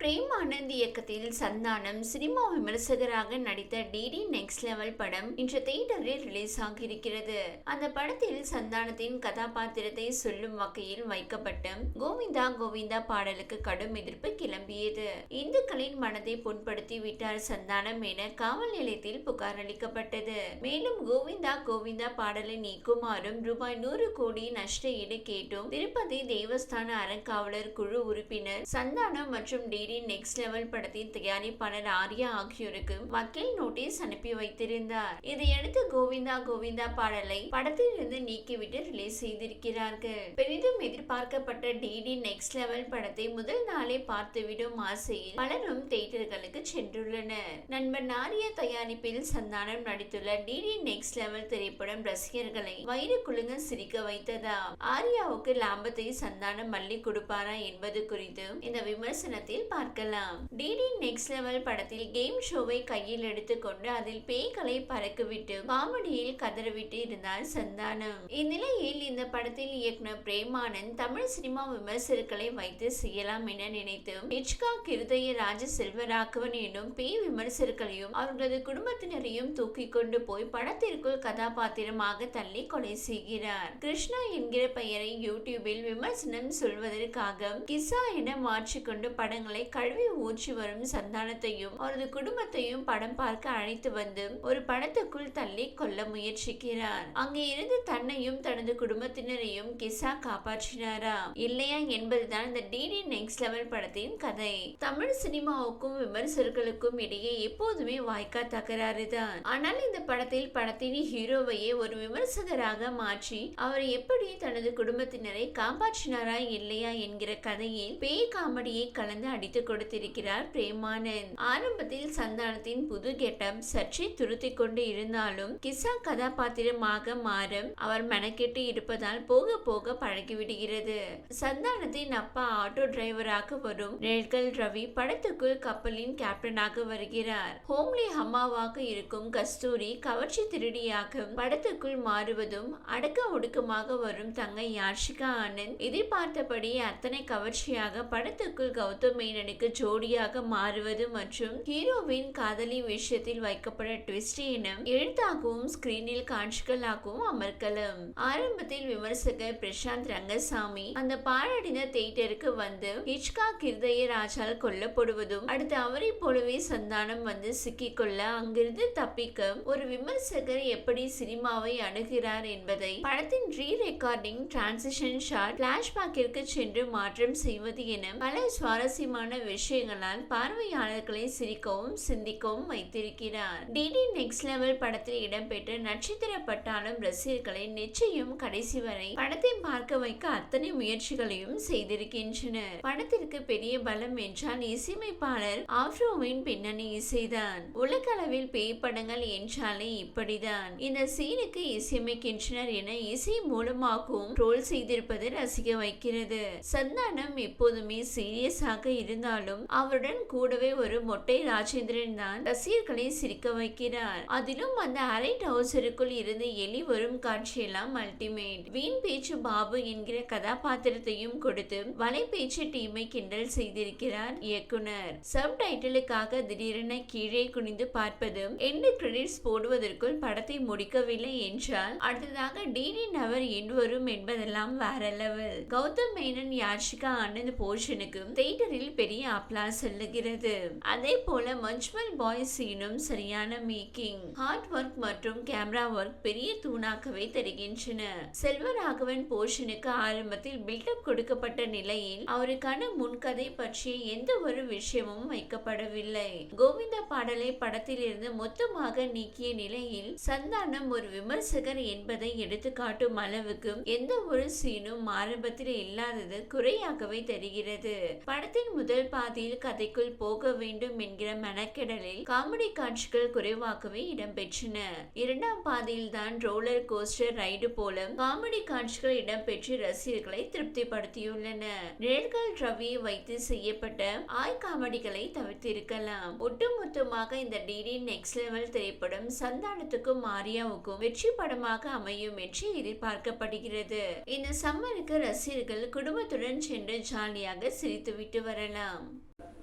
பிரேம் ஆனந்த் இயக்கத்தில் சந்தானம் சினிமா விமர்சகராக நடித்த DD next level படம் இன்று தியேட்டரில் ரிலீஸ் ஆகியிருக்கிறது. அந்த படத்தில் சந்தானத்தின் கதாபாத்திரத்தை சொல்லும் வகையில் வைக்கப்பட்ட கோவிந்தா கோவிந்தா பாடலுக்கு கடும் எதிர்ப்பு கிளம்பியது. இந்துக்களின் மனதை புண்படுத்தி விட்டார் சந்தானம் என காவல் நிலையத்தில் புகார் அளிக்கப்பட்டது. மேலும் கோவிந்தா கோவிந்தா பாடலை நீக்குமாறும் ரூபாய் 100 கோடி நஷ்ட ஈடு கேட்டும் திருப்பதி தேவஸ்தான அறங்காவலர் குழு உறுப்பினர் சந்தானம் மற்றும் நெக்ஸ்ட் லெவல் படத்தின் தயாரிப்பாளர் ஆர்யா ஆகியோருக்கு வக்கீல் நோட்டீஸ் அனுப்பி வைத்திருந்தார். இதையடுத்து கோவிந்தா கோவிந்தா பாடலை படத்தில் இருந்து நீக்கிவிட்டு ரிலீஸ் செய்திருக்கிறார்கள். பெரிதும் எதிர்பார்க்கப்பட்ட டிடி நெக்ஸ்ட் லெவல் படத்தை முதல் நாளே பார்த்துவிடும் ஆசையில் பலரும் தியேட்டர்களுக்கு சென்றுள்ளனர். நண்பர் ஆர்யா தயாரிப்பில் சந்தானம் நடித்துள்ள டிடி நெக்ஸ்ட் லெவல் திரைப்படம் ரசிகர்களை வயிறு குலுங்க சிரிக்க வைத்ததா. ஆர்யாவுக்கு லாபத்தை சந்தானம் மல்லி கொடுப்பாரா என்பது குறித்து இந்த விமர்சனத்தில் பார்க்கலாம். டிடி நெக்ஸ்ட் லெவல் படத்தில் கேம் ஷோவை கையில் எடுத்துக்கொண்டு அதில் பேய்களை பறக்கவிட்டு காமெடியில் கதறவிட்டு இருந்தார் சந்தானம். இந்நிலையில் இந்த படத்தில் இயக்குனர் பிரேம் ஆனந்த் தமிழ் சினிமா விமர்சகர்களை வைத்து செய்யலாம் என நினைத்து ஹிட்ச்காக் இருதய ராஜ செல்வராகவன் என்னும் பேய் விமர்சகர்களையும் அவர்களது குடும்பத்தினரையும் தூக்கி கொண்டு போய் படத்திற்குள் கதாபாத்திரமாக தள்ளி கொலை செய்கிறார். கிருஷ்ணா என்கிற பெயரை யூடியூபில் விமர்சனம் சொல்வதற்காக கிசா என மாற்றிக்கொண்டு படங்களை கழுவி ஊற்றி வரும் சந்தானத்தையும் அவரது குடும்பத்தையும் படம் பார்க்க அழைத்து வந்து ஒரு படத்துக்குள் தள்ளி கொள்ள முயற்சிக்கிறார். அங்கே இருந்து தன்னையும் தனது குடும்பத்தினரையும் கிசா காப்பாற்றினாரா இல்லையா என்பதுதான் இந்த டிடி நெக்ஸ்ட் லெவல் படத்தின் கதை. தமிழ் சினிமாவுக்கும் விமர்சகர்களுக்கும் இடையே எப்போதுமே வாய்க்கா தகராறு தான். ஆனால் இந்த படத்தில் படத்தின் ஹீரோவையே ஒரு விமர்சகராக மாற்றி அவர் எப்படி தனது குடும்பத்தினரை காப்பாற்றினாரா இல்லையா என்கிற கதையில் பேய் காமெடியை கலந்து அடித்து கொடுத்திருக்கிறார் பிரேம் ஆனந்த். ஆரம்பத்தில் சந்தானத்தின் புது கெட்டப் சற்றே துருத்தி கொண்டு இருந்தாலும் கிசா கதாபாத்திரமாக மாற அவர் மெனக்கெட்டு இருப்பதால் போக போக பழகிவிடுகிறது. சந்தானத்தின் அப்பா ஆட்டோ டிரைவராக வரும் ரேல்கல் ரவி படத்துக்குள் கப்பலின் கேப்டனாக வருகிறார். ஹோம்லி அம்மாவாக இருக்கும் கஸ்தூரி கவர்ச்சி திருடியாக படத்துக்குள் மாறுவதும் அடக்க ஒடுக்கமாக வரும் தங்கை யாஷிகா ஆனந்த் எதிர்பார்த்தபடி அத்தனை கவர்ச்சியாக படத்துக்குள் கௌதம் மேனனுக்கு ஜோடியாக மாறுவது மற்றும் ஹீரோவின் காதலி விஷயத்தில் வைக்கப்பட்ட ட்விஸ்ட் என எழுத்தாகவும் ஸ்கிரீனில் காட்சிகளாகவும் அமர்க்கலாம். ஆரம்பத்தில் விமர்சகர் பிரசாந்த் ரங்கசாமி அந்த பாழடைந்த தியேட்டருக்கு வந்து ஹிட்ச்காக் இருதய ராஜால் கொல்லப்படுவதும் அடுத்து அவரை போலவே சந்தானம் வந்து சிக்கிக்கொள்ள அங்கிருந்து தப்பிக்க ஒரு விமர்சகர் எப்படி சினிமாவை அணுகிறார் என்பதை படத்தின் ரீ ரெக்கார்டிங் டிரான்சிஷன் ஷாட் பிளாஷ்பேக்கிற்கு சென்று மாற்றம் செய்வது என பல சுவாரஸ்யமான விஷயங்களால் பார்வையாளர்களை சிரிக்கவும் சிந்திக்கவும் வைத்திருக்கிறார். டிடி நெக்ஸ்ட் லெவல் படத்தில் இடம்பெற்ற நட்சத்திர பட்டாளம் ரசிகர்களை நிச்சயம் கடைசி வரை படத்தை பார்க்க வைக்க அத்தனை முயற்சிகளையும் செய்திருக்கின்றனர். படத்திற்கு பெரிய பலம் என்றால் இசையமைப்பாளர் ஆஃப்ரோவின் பின்னணி இசைதான். உலக அளவில் பேய் படங்கள் என்றாலே இப்படிதான். இந்த சீனுக்கு இசையமைக்கின்றனர் என இசை மூலமாகவும் ட்ரோல் செய்திருப்பது ரசிக்க வைக்கிறது. சந்தானம் எப்போதுமே சீரியஸாக இருந்தாலும் அவருடன் கூடவே ஒரு மொட்டை ராஜேந்திரன் தான் ரசிகர்களை சிரிக்க வைக்கிறார். அதிலும் அந்த அரை டவுசருக்குள் இருந்து எலி வரும் காட்சியெல்லாம் அல்டிமேட். வீண் பேச்சு பாபு என்கிற கதாபாத்திரத்தையும் கொடுத்து வலை பேச்சு டீமை கிண்டல் செய்திருக்கிறார் இயக்குனர். சப் டைட்டிலுக்காக திடீரென கீழே குனிந்து பார்ப்பதும் எண்ட் கிரெடிட்ஸ் போடுவதற்குள் படத்தை முடிக்கவில்லை என்றால் அடுத்ததாக டிடி நவர் எண்ட் வரும் என்பதெல்லாம் வேற லெவல். கௌதம் மேனன் யாஷிகா ஆனந்த் போர்ஷனுக்கு தியேட்டரில் பெரிய அப்ளாஸ் செல்லுகிறது. அதே போல மஞ்சுமல் பாய் சீனும் சரியான மேக்கிங் ஹார்ட் ஒர்க் மற்றும் கேமரா ஒர்க் பெரிய தூணாக்கவே தருகின்றன. செல்வராகவன் போர்ஷனுக்கு ஆரம்பத்தில் பில்டப் கொடுக்கப்பட்ட நிலையில் அவருக்கான முன்கதை பற்றிய எந்த ஒரு விஷயமும் வைக்கப்படவில்லை. கோவிந்தா பாடலை படத்தில் இருந்து மொத்தமாக நீக்கிய நிலையில் சந்தானம் ஒரு விமர்சகர் என்பதை எடுத்துக்காட்டும் அளவுக்கு எந்த ஒரு சீனும் ஆரம்பத்தில் இல்லாதது குறையாகவே தெரிகிறது. படத்தின் முதல் பாதியில் கதைக்குள் போக வேண்டும் என்கிற மெனக்கெடலில் காமெடி காட்சிகள் குறைவாகவே இடம்பெற்றன. இரண்டாம் பாதியில் தான் ரோலர் கோஸ்டர் ரைடு போல காமெடி காட்சிகள் இடம்பெற்று ரசிகர்களை திருப்திப்படுத்தியுள்ளன. ரேல்கல் ரவியை வைத்து செய்யப்பட்ட ஆய் காமெடிகளை தவிர்த்திருக்கலாம். ஒட்டுமொத்தமாக இந்த டிடி நெக்ஸ்ட் லெவல் திரைப்படம் சந்தானத்துக்கும் ஆர்யாவுக்கும் வெற்றி படமாக அமையும் என்று எதிர்பார்க்கப்படுகிறது. இந்த சம்மருக்கு ரசிகர்கள் குடும்பத்துடன் சென்று ஜாலியாக சிரித்துவிட்டு வரலாம்.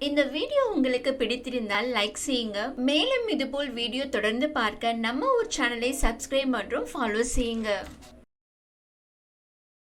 இந்த வீடியோ உங்களுக்கு பிடித்திருந்தால் லைக் செய்யுங்க. மேலும் இதுபோல் வீடியோ தொடர்ந்து பார்க்க நம்ம ஒரு சேனலை சப்ஸ்கிரைப் மற்றும் ஃபாலோ செய்யுங்க.